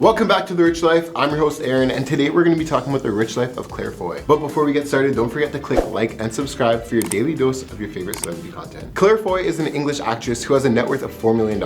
Welcome back to The Rich Life. I'm your host Aaron, and today we're going to be talking about the rich life of Claire Foy. But before we get started, don't forget to click like and subscribe for your daily dose of your favorite celebrity content. Claire Foy is an English actress who has a net worth of $4 million.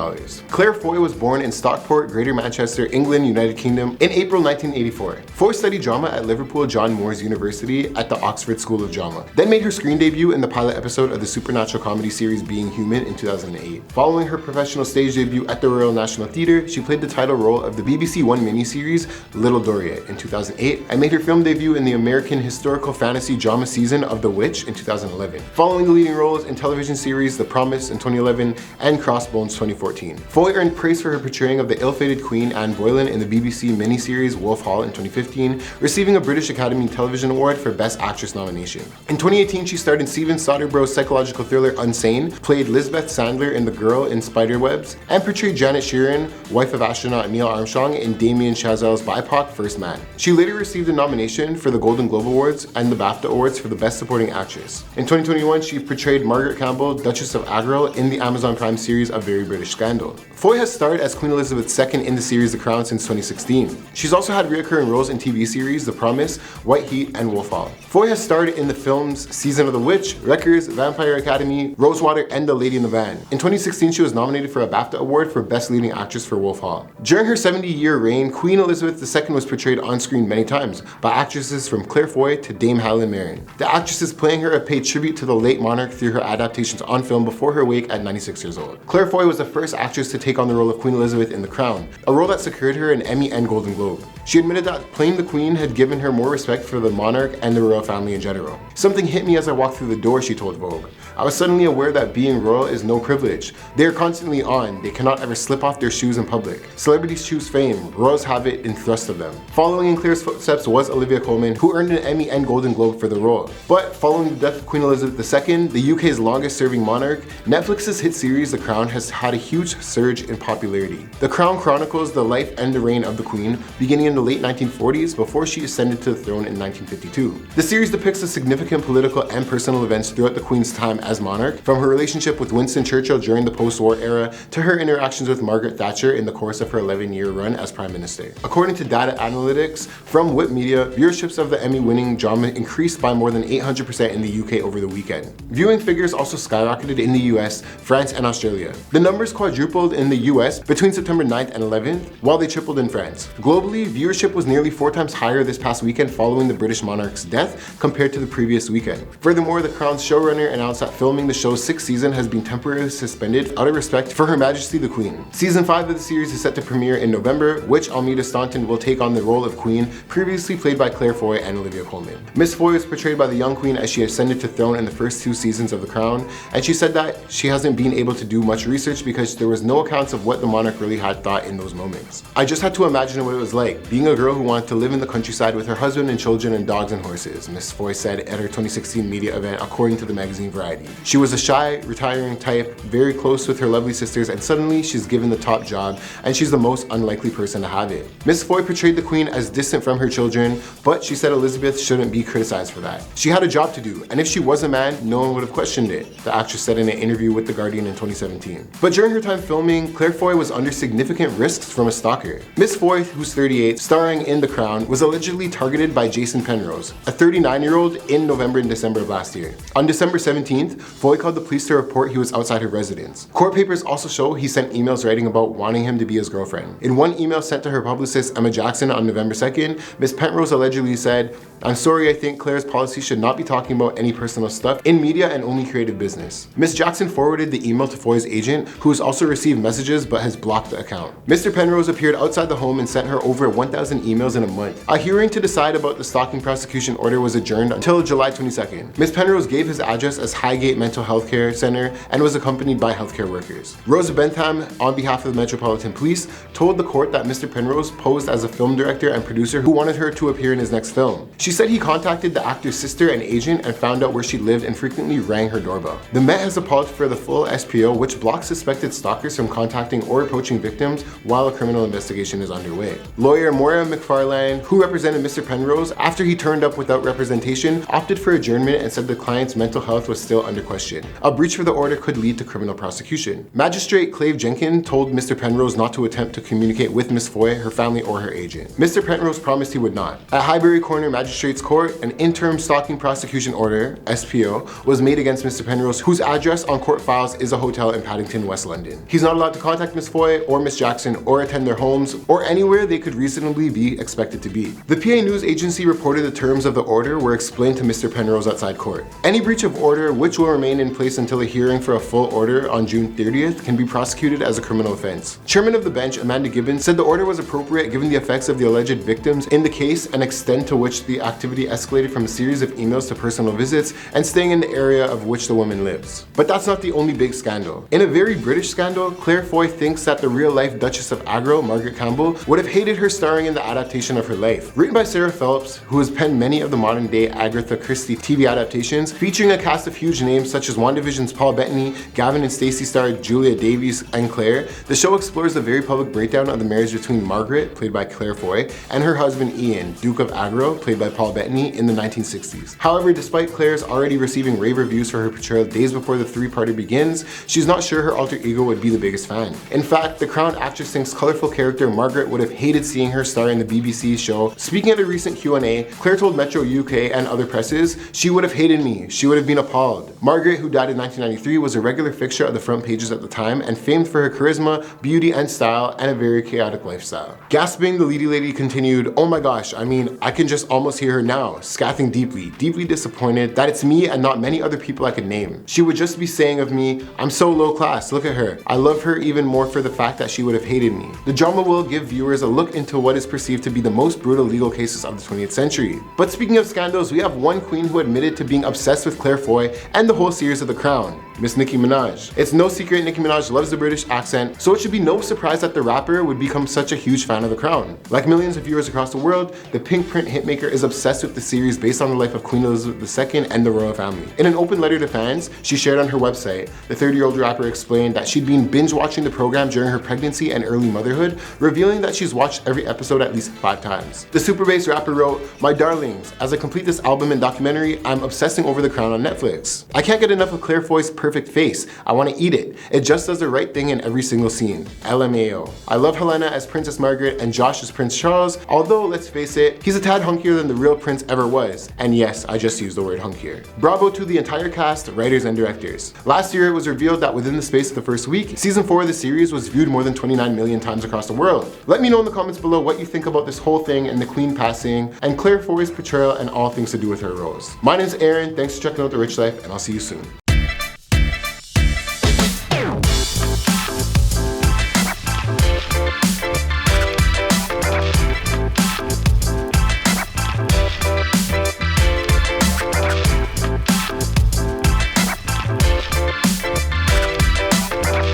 Claire Foy was born in Stockport, Greater Manchester, England, United Kingdom in April 1984. Foy studied drama at Liverpool John Moores University at the Oxford School of Drama, then made her screen debut in the pilot episode of the supernatural comedy series Being Human in 2008. Following her professional stage debut at the Royal National Theatre, she played the title role of the BBC One miniseries Little Doriet in 2008 and made her film debut in the American historical fantasy drama season of The Witch in 2011, following the leading roles in television series The Promise in 2011 and Crossbones 2014. Foy earned praise for her portraying of the ill-fated Queen Anne Boleyn in the BBC miniseries Wolf Hall in 2015, receiving a British Academy Television Award for Best Actress nomination. In 2018, she starred in Steven Soderbergh's psychological thriller Unsane, played Lisbeth Sandler in The Girl in Spiderwebs, and portrayed Janet Sheeran, wife of astronaut Neil Armstrong, in Damien Chazelle's BIPOC First Man. She later received a nomination for the Golden Globe Awards and the BAFTA Awards for the Best Supporting Actress. In 2021, she portrayed Margaret Campbell, Duchess of Agril, in the Amazon Prime series A Very British Scandal. Foy has starred as Queen Elizabeth II in the series The Crown since 2016. She's also had recurring roles in TV series The Promise, White Heat, and Wolf Hall. Foy has starred in the films Season of the Witch, Wreckers, Vampire Academy, Rosewater, and The Lady in the Van. In 2016, she was nominated for a BAFTA Award for Best Leading Actress for Wolf Hall. During her 70-year reign, Queen Elizabeth II was portrayed on screen many times by actresses from Claire Foy to Dame Helen Mirren. The actresses playing her have paid tribute to the late monarch through her adaptations on film before her wake at 96 years old. Claire Foy was the first actress to take on the role of Queen Elizabeth in The Crown, a role that secured her an Emmy and Golden Globe. She admitted that playing the Queen had given her more respect for the monarch and the royal family in general. "Something hit me as I walked through the door," she told Vogue. "I was suddenly aware that being royal is no privilege. They are constantly on. They cannot ever slip off their shoes in public. Celebrities choose fame. Royals have it in thrust of them." Following in Claire's footsteps was Olivia Colman, who earned an Emmy and Golden Globe for the role. But following the death of Queen Elizabeth II, the UK's longest serving monarch, Netflix's hit series The Crown has had a huge surge in popularity. The Crown chronicles the life and the reign of the Queen, beginning in the late 1940s before she ascended to the throne in 1952. The series depicts the significant political and personal events throughout the Queen's time as monarch, from her relationship with Winston Churchill during the post-war era to her interactions with Margaret Thatcher in the course of her 11-year run as Prime Minister. According to data analytics from Whip Media, viewerships of the Emmy-winning drama increased by more than 800% in the UK over the weekend. Viewing figures also skyrocketed in the US, France, and Australia. The numbers quadrupled in the US between September 9th and 11th, while they tripled in France. Globally, viewership was nearly 4 times higher this past weekend following the British monarch's death compared to the previous weekend. Furthermore, the Crown's showrunner announced that filming the show's 6th season has been temporarily suspended out of respect for Her Majesty the Queen. Season 5 of the series is set to premiere in November, which Almeida Staunton will take on the role of Queen, previously played by Claire Foy and Olivia Colman. Miss Foy was portrayed by the young Queen as she ascended to throne in the first 2 seasons of The Crown, and she said that she hasn't been able to do much research because there was no accounts of what the monarch really had thought in those moments. "I just had to imagine what it was like, being a girl who wanted to live in the countryside with her husband and children and dogs and horses," Miss Foy said at her 2016 media event, according to the magazine Variety. She was a shy, retiring type, very close with her lovely sisters, and suddenly she's given the top job, and she's the most unlikely person to have it. Miss Foy portrayed the Queen as distant from her children, but she said Elizabeth shouldn't be criticized for that. "She had a job to do, and if she was a man, no one would have questioned it," the actress said in an interview with The Guardian in 2017. But during her time filming, Claire Foy was under significant risks from a stalker. Miss Foy, who's 38, starring in The Crown, was allegedly targeted by Jason Penrose, a 39-year-old, in November and December of last year. On December 17th, Foy called the police to report he was outside her residence. Court papers also show he sent emails writing about wanting him to be his girlfriend. In one email sent to her publicist Emma Jackson on November 2nd, Miss Penrose allegedly said, "I'm sorry, I think Claire's policy should not be talking about any personal stuff in media and only creative business." Miss Jackson forwarded the email to Foy's agent, who has also received messages but has blocked the account. Mr. Penrose appeared outside the home and sent her over 1,000 emails in a month. A hearing to decide about the stalking prosecution order was adjourned until July 22nd. Miss Penrose gave his address as Highgate Mental Health Care Center and was accompanied by healthcare workers. Rosa Bentham, on behalf of the Metropolitan Police, told the court that Mr. Penrose posed as a film director and producer who wanted her to appear in his next film. She said he contacted the actor's sister and agent and found out where she lived and frequently rang her doorbell. The Met has apologized for the full SPO, which blocks suspected stalkers from contacting or approaching victims while a criminal investigation is underway. Lawyer Moira McFarlane, who represented Mr. Penrose after he turned up without representation, opted for adjournment and said the client's mental health was still under question. A breach of the order could lead to criminal prosecution. Magistrate Clave Jenkins told Mr. Penrose not to attempt to communicate with Miss Miss Foy, her family, or her agent. Mr. Penrose promised he would not. At Highbury Corner Magistrates Court, an interim stalking prosecution order, SPO, was made against Mr. Penrose, whose address on court files is a hotel in Paddington, West London. He's not allowed to contact Miss Foy or Miss Jackson or attend their homes or anywhere they could reasonably be expected to be. The PA News Agency reported the terms of the order were explained to Mr. Penrose outside court. Any breach of order, which will remain in place until a hearing for a full order on June 30th, can be prosecuted as a criminal offense. Chairman of the bench, Amanda Gibbons, said the order was appropriate given the effects of the alleged victims in the case and extent to which the activity escalated from a series of emails to personal visits and staying in the area of which the woman lives. But that's not the only big scandal. In a very British scandal, Claire Foy thinks that the real-life Duchess of Aggro, Margaret Campbell, would have hated her starring in the adaptation of her life. Written by Sarah Phillips, who has penned many of the modern-day Agatha Christie TV adaptations, featuring a cast of huge names such as WandaVision's Paul Bettany, Gavin and Stacey star Julia Davies, and Claire, the show explores the very public breakdown of the marriage between Margaret, played by Claire Foy, and her husband Ian, Duke of Aggro, played by Paul Bettany, in the 1960s. However, despite Claire's already receiving rave reviews for her portrayal days before the three-parter begins, she's not sure her alter ego would be the biggest fan. In fact, the crowned actress thinks colorful character Margaret would have hated seeing her star in the BBC show. Speaking at a recent Q&A, Claire told Metro UK and other presses, "She would have hated me. She would have been appalled." Margaret, who died in 1993, was a regular fixture at the front pages at the time and famed for her charisma, beauty and style, and a very chaotic lifestyle. Gasping, the leady lady continued, "Oh my gosh, I mean, I can just almost hear her now, scathing deeply disappointed that it's me and not many other people I could name. She would just be saying of me, I'm so low class, look at her. I love her even more for the fact that she would have hated me." The drama will give viewers a look into what is perceived to be the most brutal legal cases of the 20th century. But speaking of scandals, we have one queen who admitted to being obsessed with Claire Foy and the whole series of The Crown, Miss Nicki Minaj. It's no secret Nicki Minaj loves the British accent, so it should be no surprise that the rapper would become such a huge fan of The Crown. Like millions of viewers across the world, the pink print hitmaker is obsessed with the series based on the life of Queen Elizabeth II and the royal family. In an open letter to fans she shared on her website, the 30-year-old rapper explained that she'd been binge watching the program during her pregnancy and early motherhood, revealing that she's watched every episode at least 5 times. The super bass rapper wrote, "My darlings, as I complete this album and documentary, I'm obsessing over The Crown on Netflix. I can't get enough of Claire Foy's perfect face. I want to eat it. It just does the right thing in every single scene. LMAO. I love Helena as Princess Margaret and Josh as Prince Charles, although let's face it, he's a tad hunkier than the real prince ever was. And yes, I just used the word hunkier." Bravo to the entire cast, writers, and directors. Last year, it was revealed that within the space of the first week, season 4 of the series was viewed more than 29 million times across the world. Let me know in the comments below what you think about this whole thing and the Queen passing, and Claire Foy's portrayal and all things to do with her roles. My name's Aaron, thanks for checking out The Rich Life, and I'll see you soon.